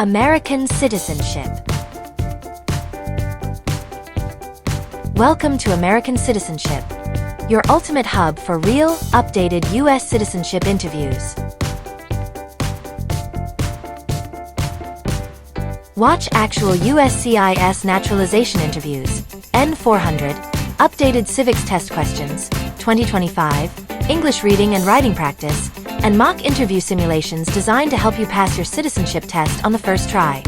American citizenship. Welcome to American Citizenship, your ultimate hub for real, updated U.S. citizenship interviews. Watch actual USCIS naturalization interviews, N400, updated civics test questions, 2025, English reading and writing practice, and mock interview simulations designed to help you pass your citizenship test on the first try.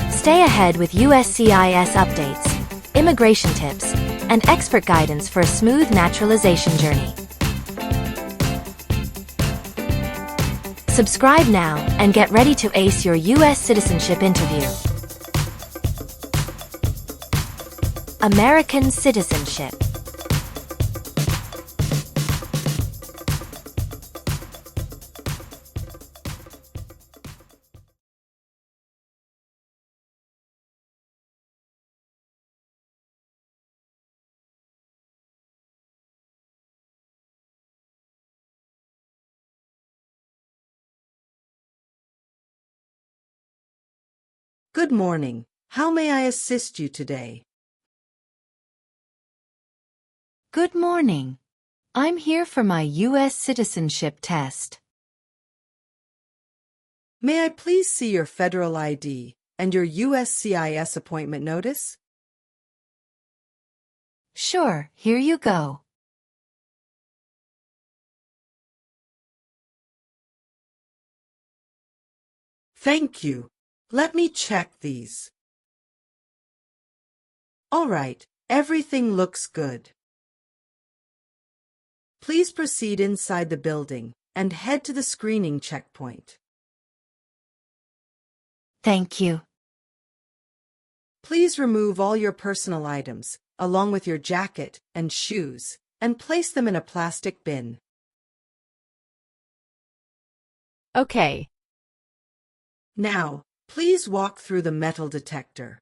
Stay ahead with USCIS updates, immigration tips, and expert guidance for a smooth naturalization journey. Subscribe now and get ready to ace your U.S. citizenship interview. American citizenship. Good morning. How may I assist you today? Good morning. I'm here for my U.S. citizenship test. May I please see your federal ID and your USCIS appointment notice? Sure, here you go. Thank you. Let me check these. All right, everything looks good. Please proceed inside the building and head to the screening checkpoint. Thank you. Please remove all your personal items, along with your jacket and shoes, and place them in a plastic bin. Okay. Now, please walk through the metal detector.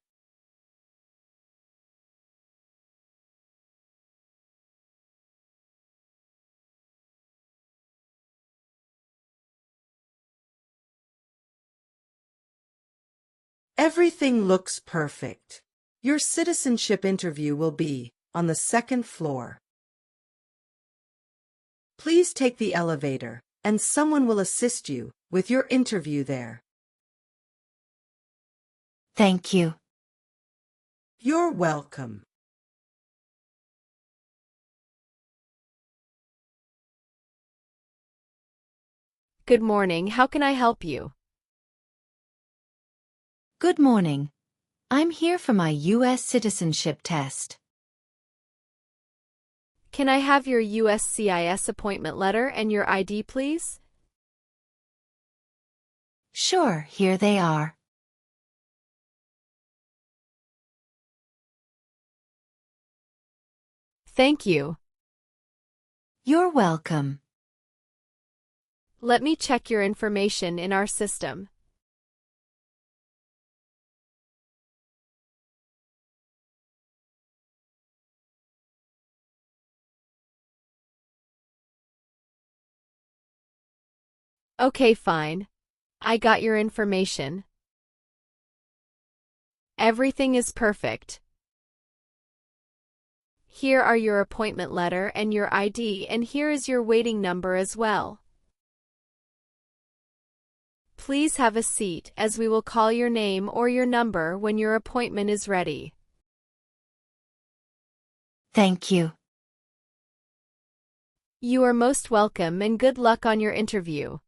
Everything looks perfect. Your citizenship interview will be on the second floor. Please take the elevator, and someone will assist you with your interview there. Thank you. You're welcome. Good morning. How can I help you? Good morning. I'm here for my U.S. citizenship test. Can I have your USCIS appointment letter and your ID, please? Sure, here they are. Thank you. You're welcome. Let me check your information in our system. Okay, fine. I got your information. Everything is perfect. Here are your appointment letter and your ID, and here is your waiting number as well. Please have a seat as we will call your name or your number when your appointment is ready. Thank you. You are most welcome and good luck on your interview.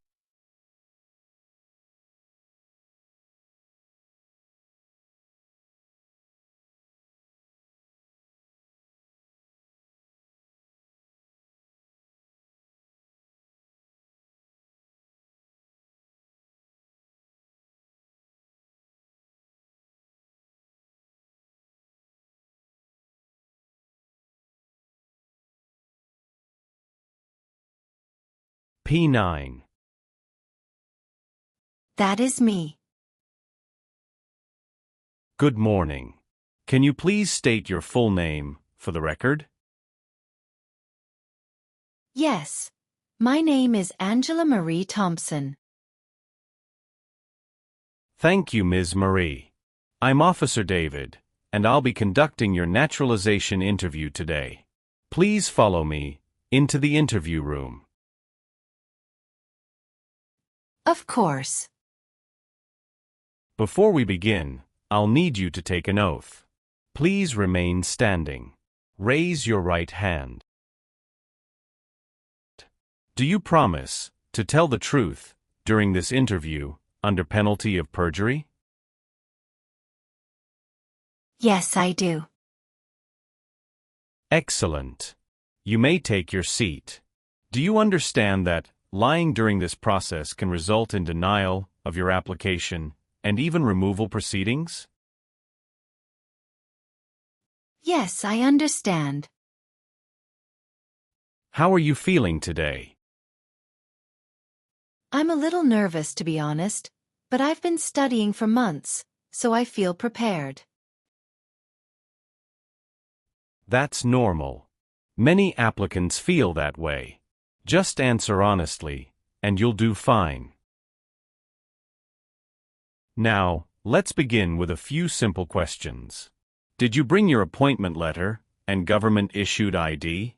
P9. That is me. Good morning. Can you please state your full name for the record? Yes. My name is Angela Marie Thompson. Thank you, Ms. Marie. I'm Officer David, and I'll be conducting your naturalization interview today. Please follow me into the interview room. Of course. Before we begin, I'll need you to take an oath. Please remain standing. Raise your right hand. Do you promise to tell the truth during this interview under penalty of perjury? Yes, I do. Excellent. You may take your seat. Do you understand that lying during this process can result in denial of your application and even removal proceedings? Yes, I understand. How are you feeling today? I'm a little nervous, to be honest, but I've been studying for months, so I feel prepared. That's normal. Many applicants feel that way. Just answer honestly, and you'll do fine. Now, let's begin with a few simple questions. Did you bring your appointment letter and government-issued ID?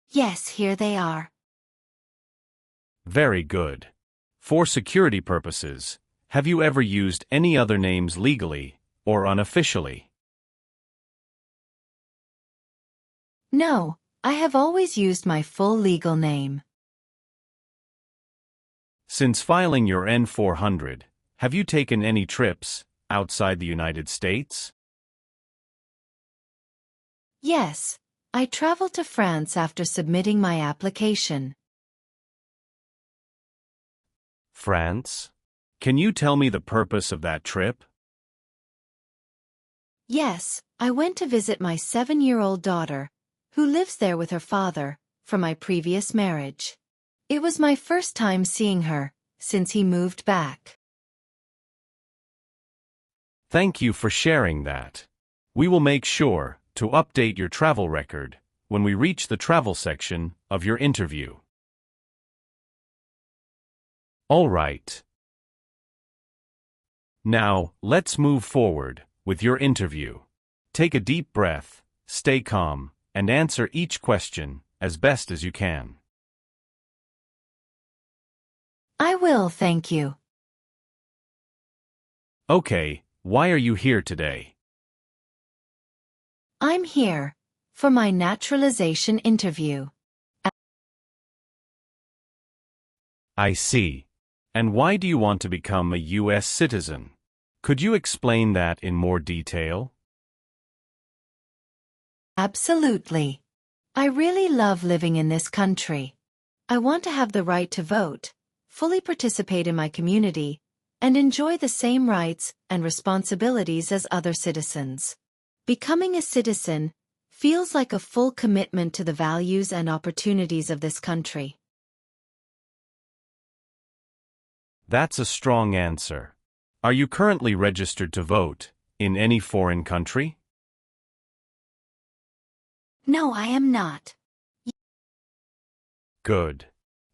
Yes, here they are. Very good. For security purposes, have you ever used any other names legally or unofficially? No, I have always used my full legal name. Since filing your N-400, have you taken any trips outside the United States? Yes, I traveled to France after submitting my application. France? Can you tell me the purpose of that trip? Yes, I went to visit my 7-year-old daughter, who lives there with her father, from my previous marriage. It was my first time seeing her since he moved back. Thank you for sharing that. We will make sure to update your travel record when we reach the travel section of your interview. All right. Now, let's move forward with your interview. Take a deep breath, stay calm, and answer each question as best as you can. I will, thank you. Okay, why are you here today? I'm here for my naturalization interview. I see. And why do you want to become a U.S. citizen? Could you explain that in more detail? Absolutely. I really love living in this country. I want to have the right to vote, fully participate in my community, and enjoy the same rights and responsibilities as other citizens. Becoming a citizen feels like a full commitment to the values and opportunities of this country. That's a strong answer. Are you currently registered to vote in any foreign country? No, I am not. Good.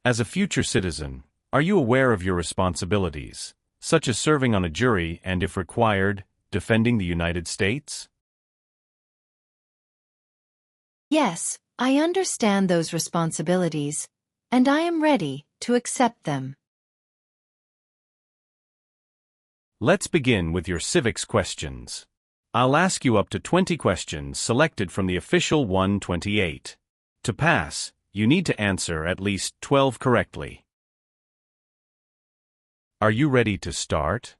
As a future citizen, are you aware of your responsibilities, such as serving on a jury and, if required, defending the United States? Yes, I understand those responsibilities, and I am ready to accept them. Let's begin with your civics questions. I'll ask you up to 20 questions selected from the official 128. To pass, you need to answer at least 12 correctly. Are you ready to start?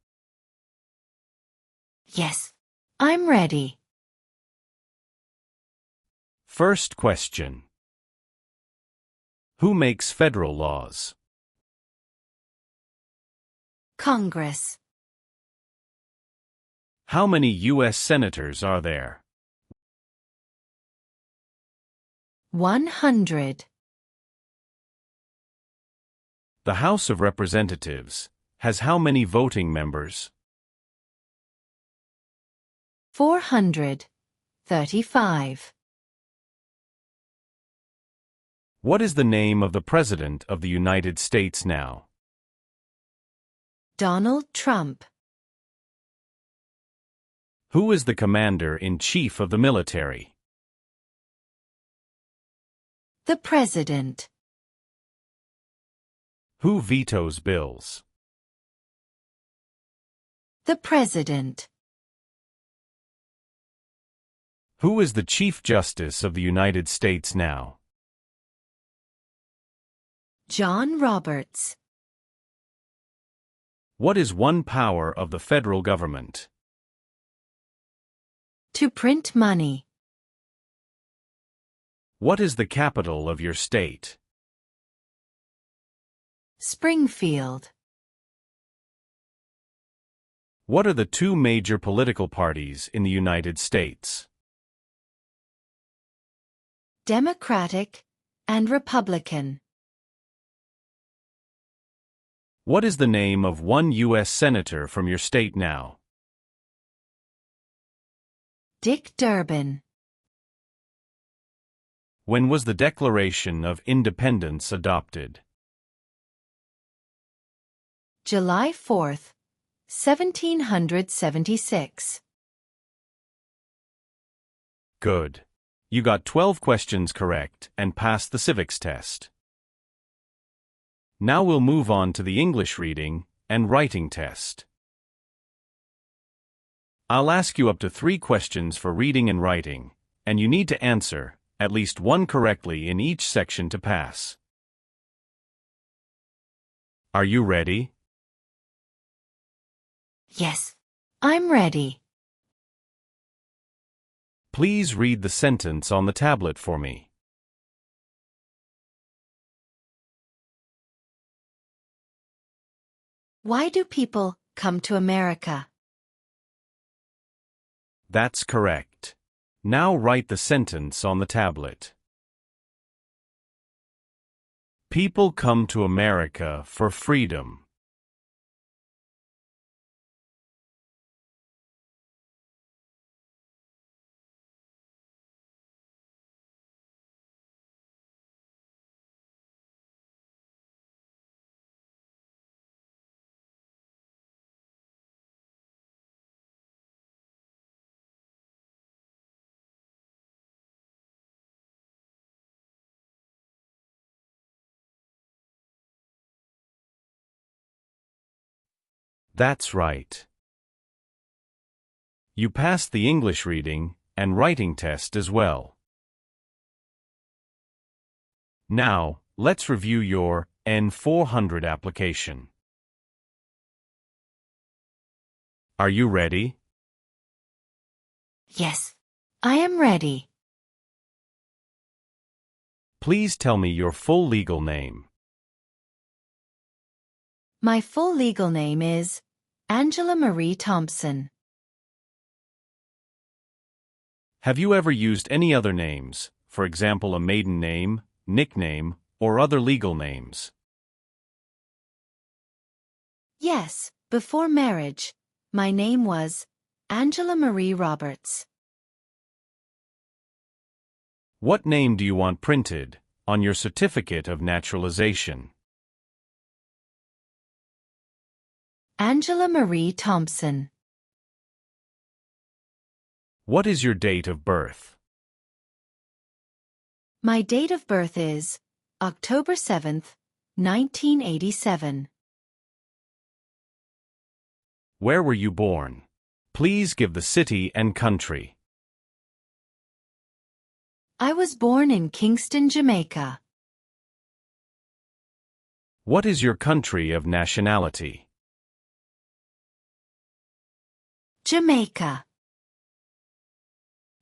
Yes, I'm ready. First question. Who makes federal laws? Congress. How many U.S. senators are there? 100. The House of Representatives has how many voting members? 435. What is the name of the President of the United States now? Donald Trump. Who is the commander-in-chief of the military? The President. Who vetoes bills? The President. Who is the Chief Justice of the United States now? John Roberts. What is one power of the federal government? To print money. What is the capital of your state? Springfield. What are the two major political parties in the United States? Democratic and Republican. What is the name of one U.S. Senator from your state now? Dick Durbin. When was the Declaration of Independence adopted? July 4th, 1776. Good. You got 12 questions correct and passed the civics test. Now we'll move on to the English reading and writing test. I'll ask you up to 3 questions for reading and writing, and you need to answer at least one correctly in each section to pass. Are you ready? Yes, I'm ready. Please read the sentence on the tablet for me. Why do people come to America? That's correct. Now write the sentence on the tablet. People come to America for freedom. That's right. You passed the English reading and writing test as well. Now, let's review your N400 application. Are you ready? Yes, I am ready. Please tell me your full legal name. My full legal name is Angela Marie Thompson. Have you ever used any other names, for example a maiden name, nickname, or other legal names? Yes, before marriage, my name was Angela Marie Roberts. What name do you want printed on your certificate of naturalization? Angela Marie Thompson. What is your date of birth? My date of birth is October 7th, 1987. Where were you born? Please give the city and country. I was born in Kingston, Jamaica. What is your country of nationality? Jamaica.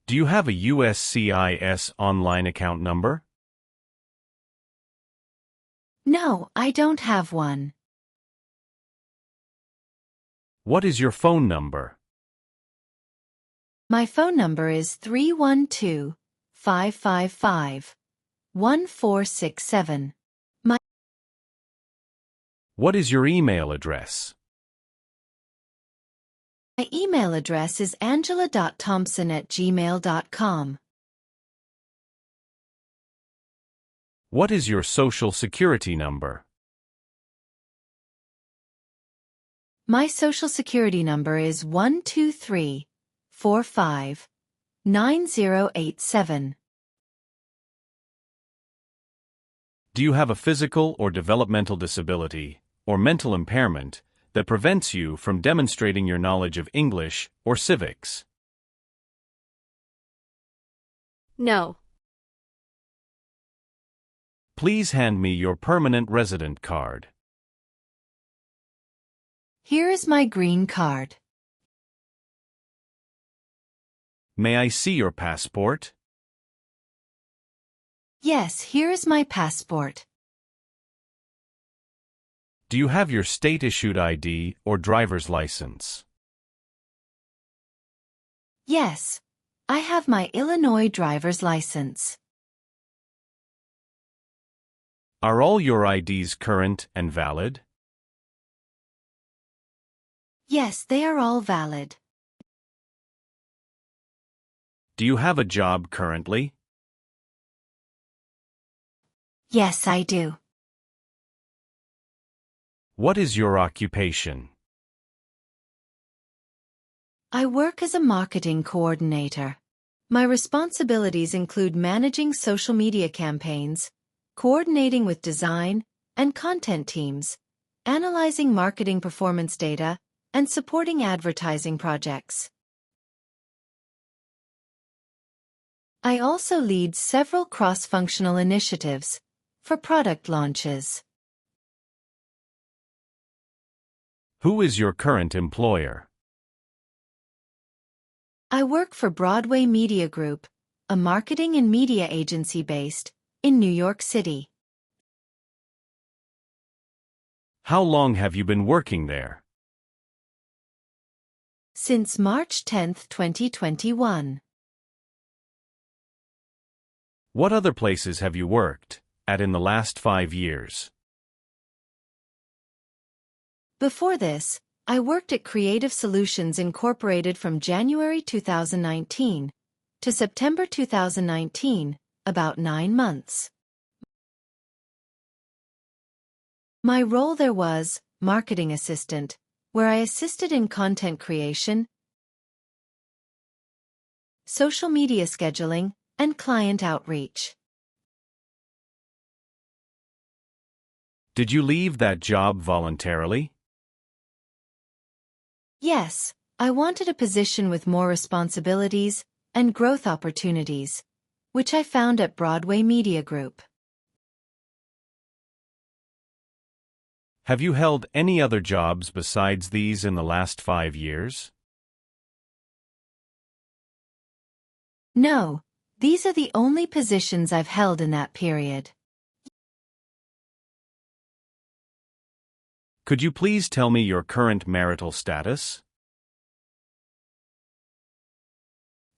Do you have a USCIS online account number? No, I don't have one. What is your phone number? My phone number is 312-555-1467. What is your email address? My email address is angela.thompson@gmail.com. What is your social security number? My social security number is 123459087. Do you have a physical or developmental disability, or mental impairment, that prevents you from demonstrating your knowledge of English or civics? No. Please hand me your permanent resident card. Here is my green card. May I see your passport? Yes, here is my passport. Do you have your state-issued ID or driver's license? Yes, I have my Illinois driver's license. Are all your IDs current and valid? Yes, they are all valid. Do you have a job currently? Yes, I do. What is your occupation? I work as a marketing coordinator. My responsibilities include managing social media campaigns, coordinating with design and content teams, analyzing marketing performance data, and supporting advertising projects. I also lead several cross-functional initiatives for product launches. Who is your current employer? I work for Broadway Media Group, a marketing and media agency based in New York City. How long have you been working there? Since March 10, 2021. What other places have you worked at in the last 5 years? Before this, I worked at Creative Solutions Incorporated from January 2019 to September 2019, about 9 months. My role there was marketing assistant, where I assisted in content creation, social media scheduling, and client outreach. Did you leave that job voluntarily? Yes, I wanted a position with more responsibilities and growth opportunities, which I found at Broadway Media Group. Have you held any other jobs besides these in the last 5 years? No, these are the only positions I've held in that period. Could you please tell me your current marital status?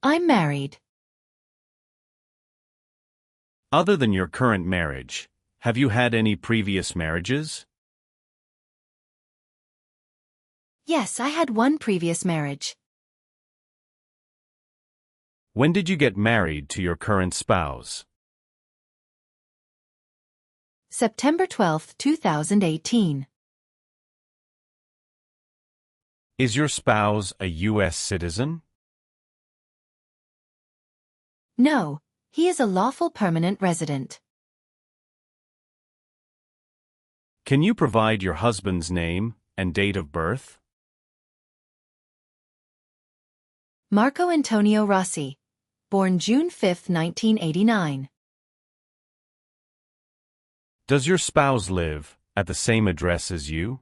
I'm married. Other than your current marriage, have you had any previous marriages? Yes, I had one previous marriage. When did you get married to your current spouse? September 12, 2018. Is your spouse a U.S. citizen? No, he is a lawful permanent resident. Can you provide your husband's name and date of birth? Marco Antonio Rossi, born June 5, 1989. Does your spouse live at the same address as you?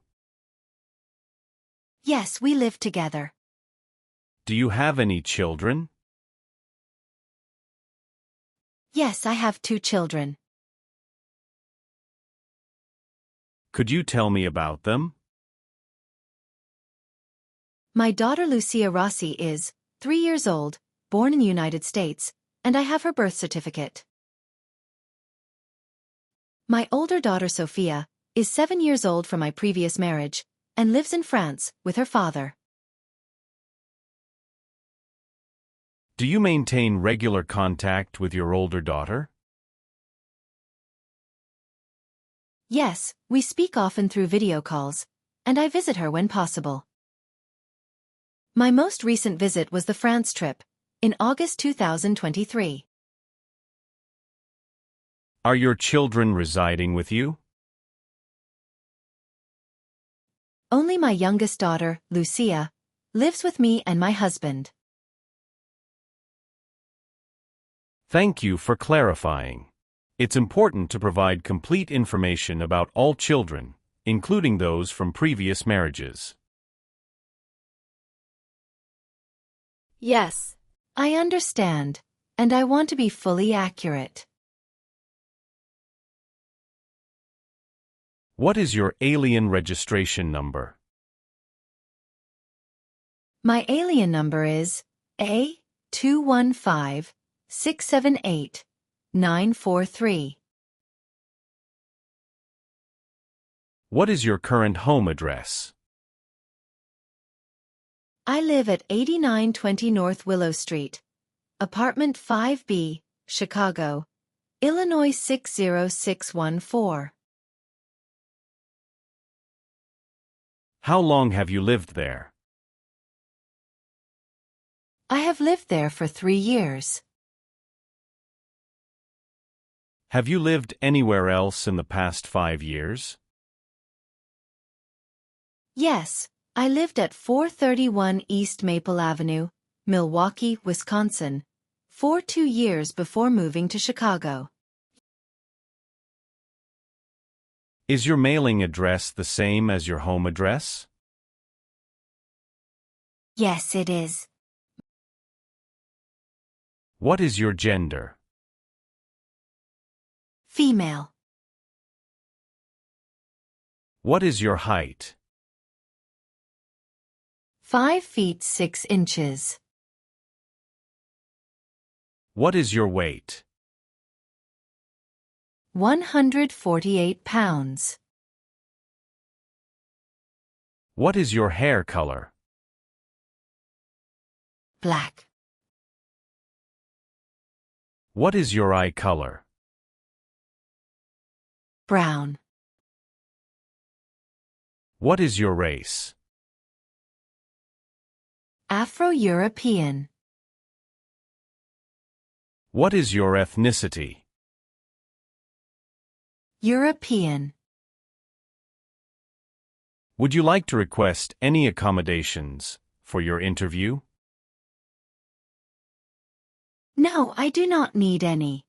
Yes, we live together. Do you have any children? Yes, I have 2 children. Could you tell me about them? My daughter Lucia Rossi is 3 years old, born in the United States, and I have her birth certificate. My older daughter Sophia is 7 years old from my previous marriage and lives in France with her father. Do you maintain regular contact with your older daughter? Yes, we speak often through video calls, and I visit her when possible. My most recent visit was the France trip, in August 2023. Are your children residing with you? Only my youngest daughter, Lucia, lives with me and my husband. Thank you for clarifying. It's important to provide complete information about all children, including those from previous marriages. Yes. I understand, and I want to be fully accurate. What is your alien registration number? My alien number is A215678-943. What is your current home address? I live at 8920 North Willow Street, Apartment 5B, Chicago, Illinois 60614. How long have you lived there? I have lived there for 3 years. Have you lived anywhere else in the past 5 years? Yes, I lived at 431 East Maple Avenue, Milwaukee, Wisconsin, for 2 years before moving to Chicago. Is your mailing address the same as your home address? Yes, it is. What is your gender? Female. What is your height? 5 feet 6 inches. What is your weight? 148 pounds. What is your hair color? Black. What is your eye color? Brown. What is your race? Afro-European. What is your ethnicity? European. Would you like to request any accommodations for your interview? No, I do not need any.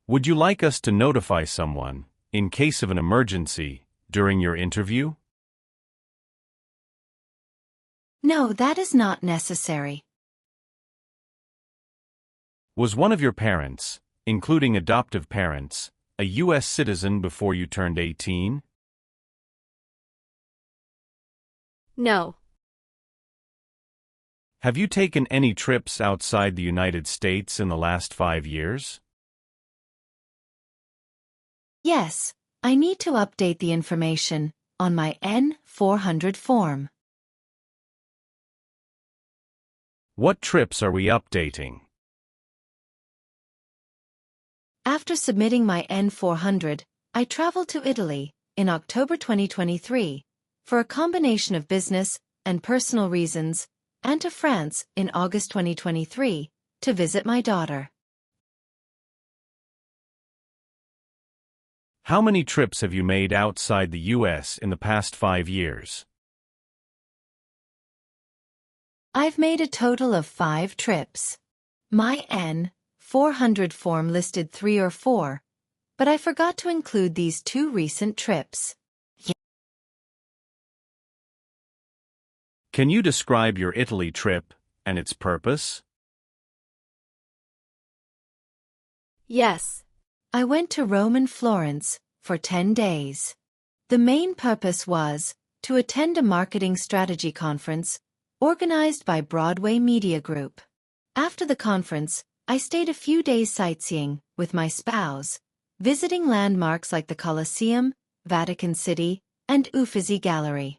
Would you like us to notify someone, in case of an emergency, during your interview? No, that is not necessary. Was one of your parents, including adoptive parents, a U.S. citizen before you turned 18? No. Have you taken any trips outside the United States in the last 5 years? Yes, I need to update the information on my N-400 form. What trips are we updating? After submitting my N-400, I traveled to Italy in October 2023 for a combination of business and personal reasons, and to France in August 2023 to visit my daughter. How many trips have you made outside the U.S. in the past 5 years? I've made a total of 5 trips. My N-400 form listed 3 or 4, but I forgot to include these 2 recent trips. Can you describe your Italy trip and its purpose? Yes. I went to Rome and Florence for 10 days. The main purpose was to attend a marketing strategy conference organized by Broadway Media Group. After the conference, I stayed a few days sightseeing with my spouse, visiting landmarks like the Colosseum, Vatican City, and Uffizi Gallery.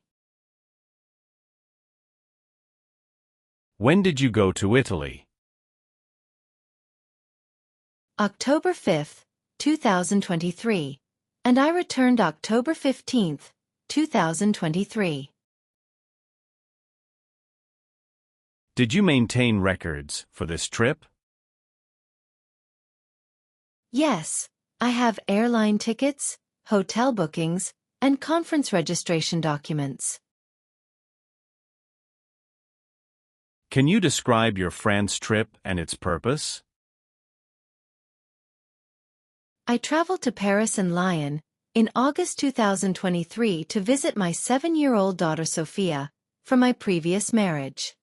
When did you go to Italy? October 5, 2023, and I returned October 15, 2023. Did you maintain records for this trip? Yes, I have airline tickets, hotel bookings, and conference registration documents. Can you describe your France trip and its purpose? I traveled to Paris and Lyon in August 2023 to visit my 7-year-old daughter Sophia from my previous marriage.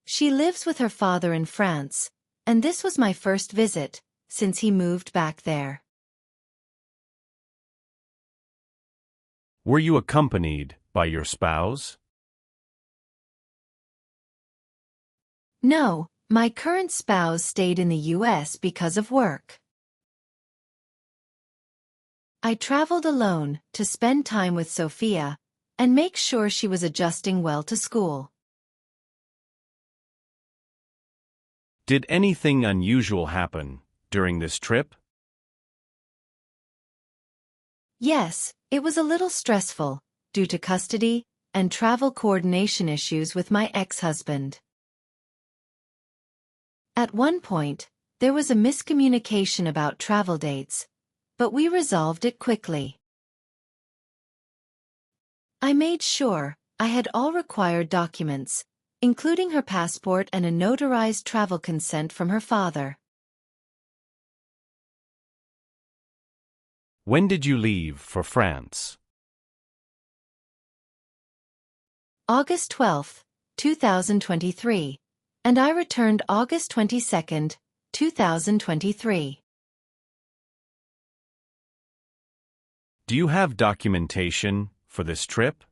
She lives with her father in France, and this was my first visit since he moved back there. Were you accompanied by your spouse? No, my current spouse stayed in the US because of work. I traveled alone to spend time with Sophia and make sure she was adjusting well to school. Did anything unusual happen during this trip? Yes, it was a little stressful due to custody and travel coordination issues with my ex-husband. At one point, there was a miscommunication about travel dates, but we resolved it quickly. I made sure I had all required documents, including her passport and a notarized travel consent from her father. When did you leave for France? August 12, 2023, and I returned August 22, 2023. Do you have documentation for this trip?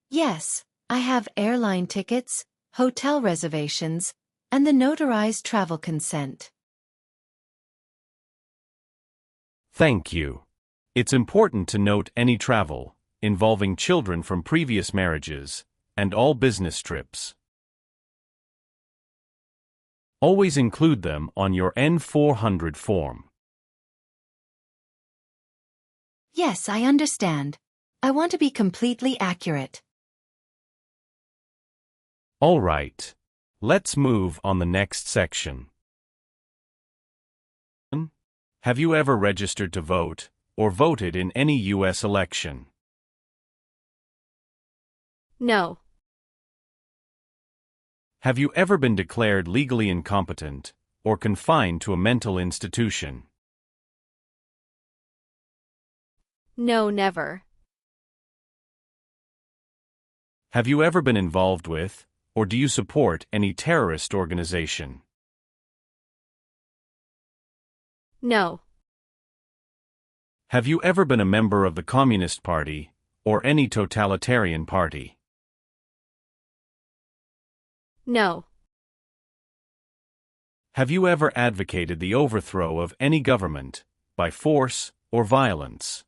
Yes, I have airline tickets, hotel reservations, and the notarized travel consent. Thank you. It's important to note any travel involving children from previous marriages and all business trips. Always include them on your N400 form. Yes, I understand. I want to be completely accurate. All right. Let's move on the next section. Have you ever registered to vote or voted in any U.S. election? No. Have you ever been declared legally incompetent or confined to a mental institution? No, never. Have you ever been involved with, or do you support any terrorist organization? No. Have you ever been a member of the Communist Party or any totalitarian party? No. Have you ever advocated the overthrow of any government by force or violence?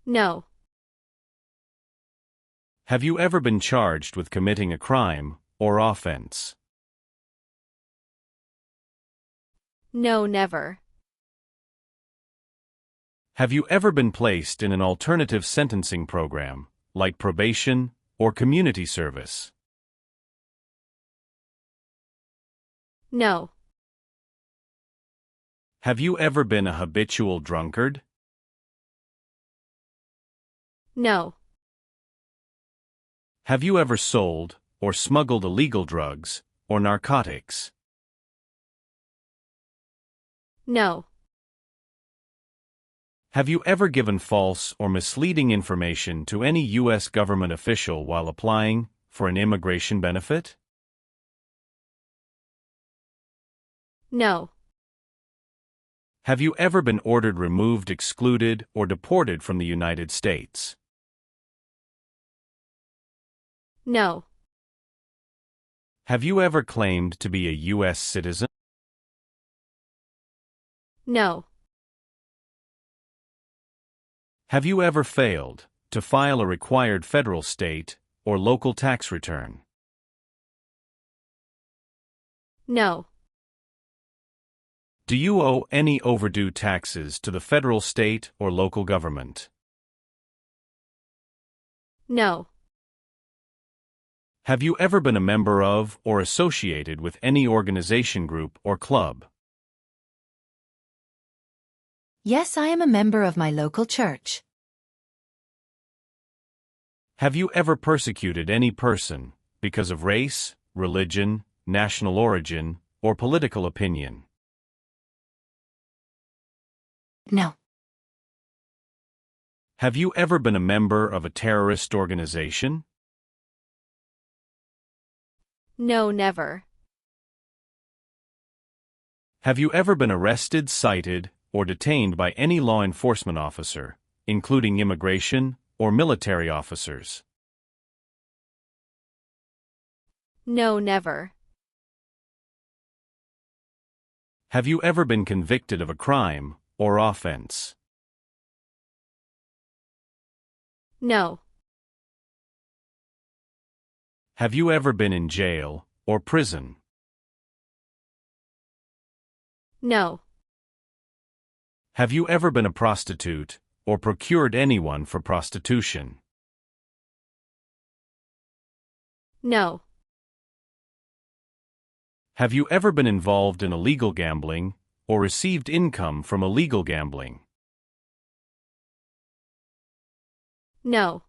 No. Have you ever been charged with committing a crime or offense? No, never. Have you ever been placed in an alternative sentencing program, like probation or community service? No. Have you ever been a habitual drunkard? No. Have you ever sold or smuggled illegal drugs or narcotics? No. Have you ever given false or misleading information to any U.S. government official while applying for an immigration benefit? No. Have you ever been ordered removed, excluded, or deported from the United States? No. Have you ever claimed to be a U.S. citizen? No. Have you ever failed to file a required federal, state, or local tax return? No. Do you owe any overdue taxes to the federal, state, or local government? No. Have you ever been a member of or associated with any organization, group, or club? Yes, I am a member of my local church. Have you ever persecuted any person because of race, religion, national origin, or political opinion? No. Have you ever been a member of a terrorist organization? No, never. Have you ever been arrested, cited, or detained by any law enforcement officer, including immigration or military officers? No, never. Have you ever been convicted of a crime or offense? No. Have you ever been in jail or prison? No. Have you ever been a prostitute or procured anyone for prostitution? No. Have you ever been involved in illegal gambling or received income from illegal gambling? No.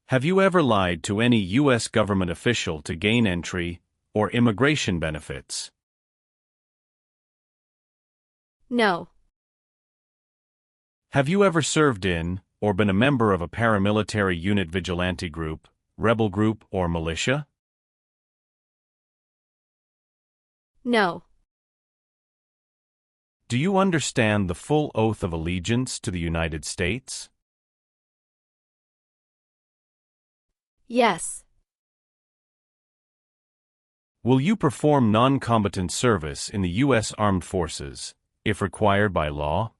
Have you ever lied to any U.S. government official to gain entry or immigration benefits? No. Have you ever served in or been a member of a paramilitary unit, vigilante group, rebel group, or militia? No. Do you understand the full oath of allegiance to the United States? Yes. Will you perform non-combatant service in the U.S. Armed Forces, if required by law?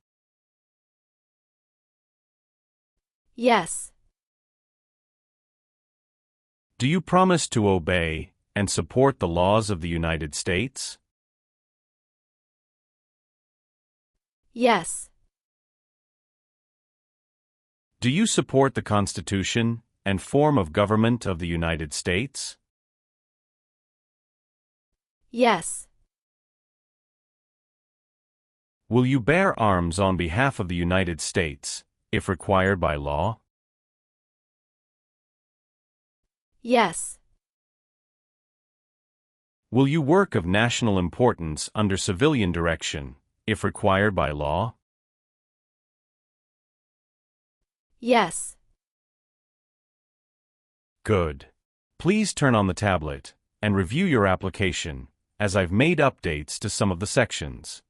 Yes. Do you promise to obey and support the laws of the United States? Yes. Do you support the Constitution and form of government of the United States? Yes. Will you bear arms on behalf of the United States, if required by law? Yes. Will you work of national importance under civilian direction, if required by law? Yes. Good. Please turn on the tablet and review your application, as I've made updates to some of the sections.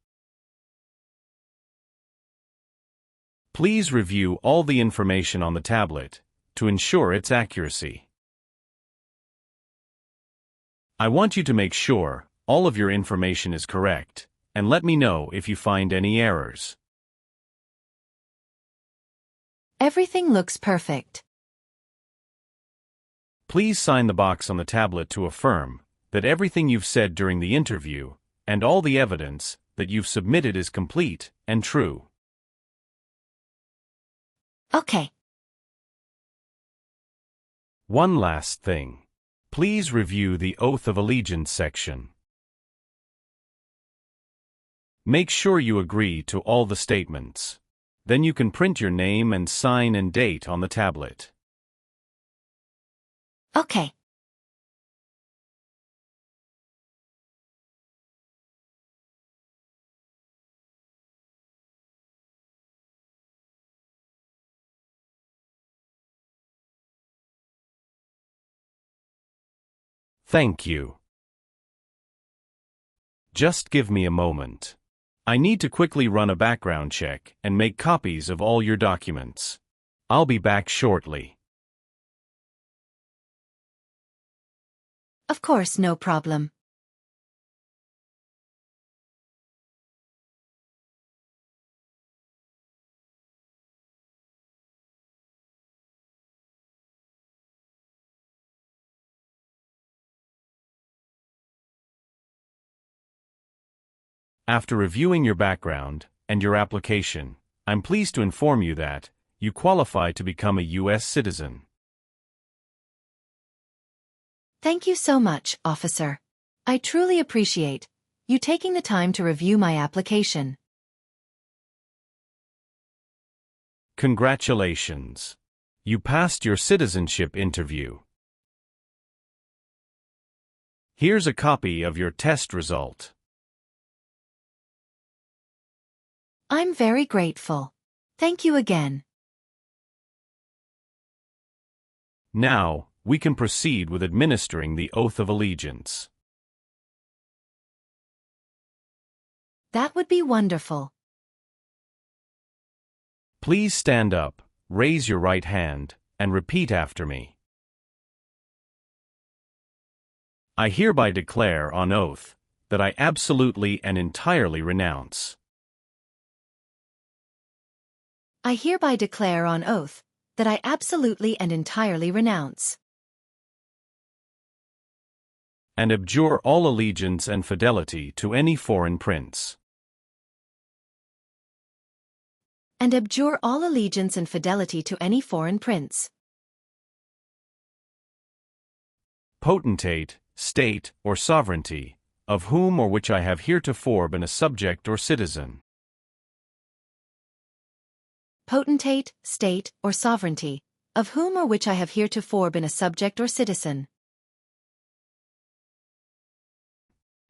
Please review all the information on the tablet to ensure its accuracy. I want you to make sure all of your information is correct, and let me know if you find any errors. Everything looks perfect. Please sign the box on the tablet to affirm that everything you've said during the interview and all the evidence that you've submitted is complete and true. Okay. One last thing. Please review the Oath of Allegiance section. Make sure you agree to all the statements. Then you can print your name and sign and date on the tablet. Okay. Thank you. Just give me a moment. I need to quickly run a background check and make copies of all your documents. I'll be back shortly. Of course, no problem. After reviewing your background and your application, I'm pleased to inform you that you qualify to become a U.S. citizen. Thank you so much, officer. I truly appreciate you taking the time to review my application. Congratulations. You passed your citizenship interview. Here's a copy of your test result. I'm very grateful. Thank you again. Now, we can proceed with administering the oath of allegiance. That would be wonderful. Please stand up, raise your right hand, and repeat after me. I hereby declare on oath that I absolutely and entirely renounce. I hereby declare on oath that I absolutely and entirely renounce and abjure all allegiance and fidelity to any foreign prince. and abjure all allegiance and fidelity to any foreign prince, potentate, state, or sovereignty, of whom or which I have heretofore been a subject or citizen. potentate, state, or sovereignty, of whom or which I have heretofore been a subject or citizen,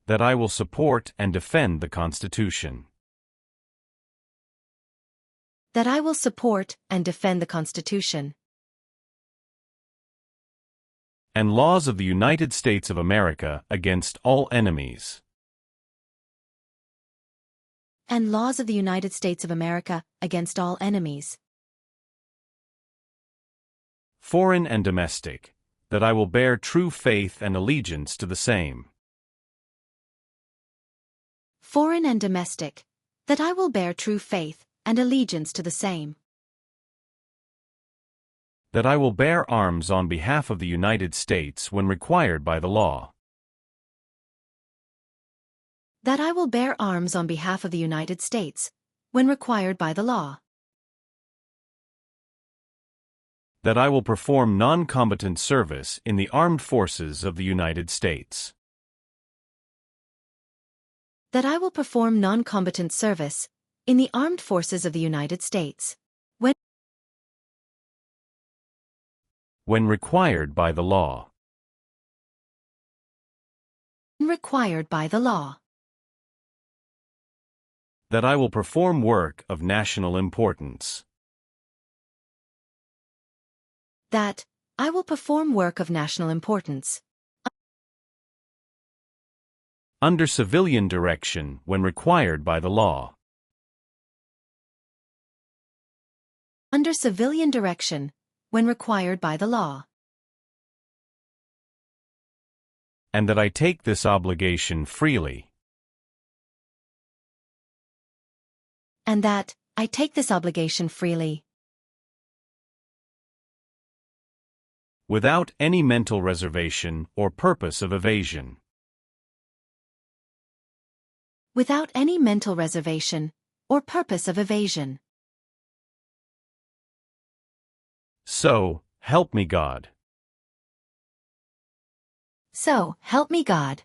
That I will support and defend the Constitution. that I will support and defend the Constitution And laws of the United States of America against all enemies. and laws of the United States of America against all enemies, Foreign and domestic. That I will bear true faith and allegiance to the same. foreign and domestic, that I will bear true faith and allegiance to the same, That I will bear arms on behalf of the United States when required by the law. that I will bear arms on behalf of the United States when required by the law, That I will perform non-combatant service in the armed forces of the United States. that I will perform non-combatant service in the armed forces of the United States When required by the law. when required by the law, That I will perform work of national importance. that I will perform work of national importance Under civilian direction when required by the law. under civilian direction when required by the law, And that I take this obligation freely. and that I take this obligation freely, Without any mental reservation or purpose of evasion. without any mental reservation or purpose of evasion. So, help me God. So, help me God.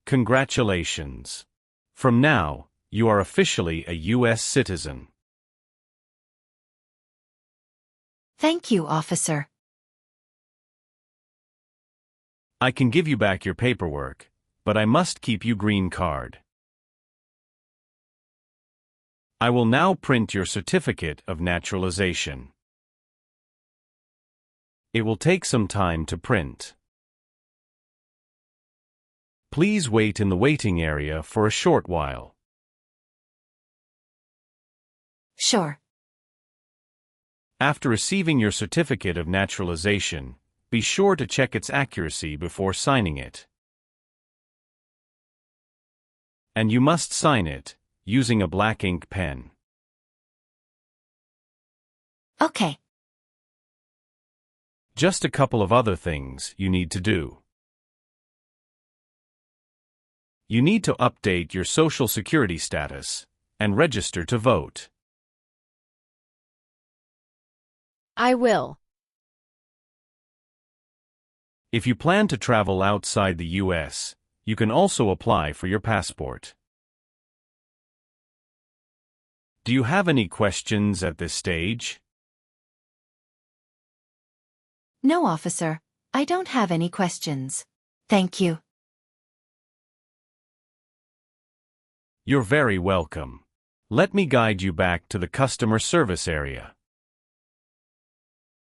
Congratulations. From now, you are officially a U.S. citizen. Thank you, officer. I can give you back your paperwork, but I must keep you green card. I will now print your certificate of naturalization. It will take some time to print. Please wait in the waiting area for a short while. Sure. After receiving your certificate of naturalization, be sure to check its accuracy before signing it. And you must sign it using a black ink pen. Okay. Just a couple of other things you need to do. You need to update your Social Security status and register to vote. I will. If you plan to travel outside the U.S., you can also apply for your passport. Do you have any questions at this stage? No, officer. I don't have any questions. Thank you. You're very welcome. Let me guide you back to the customer service area.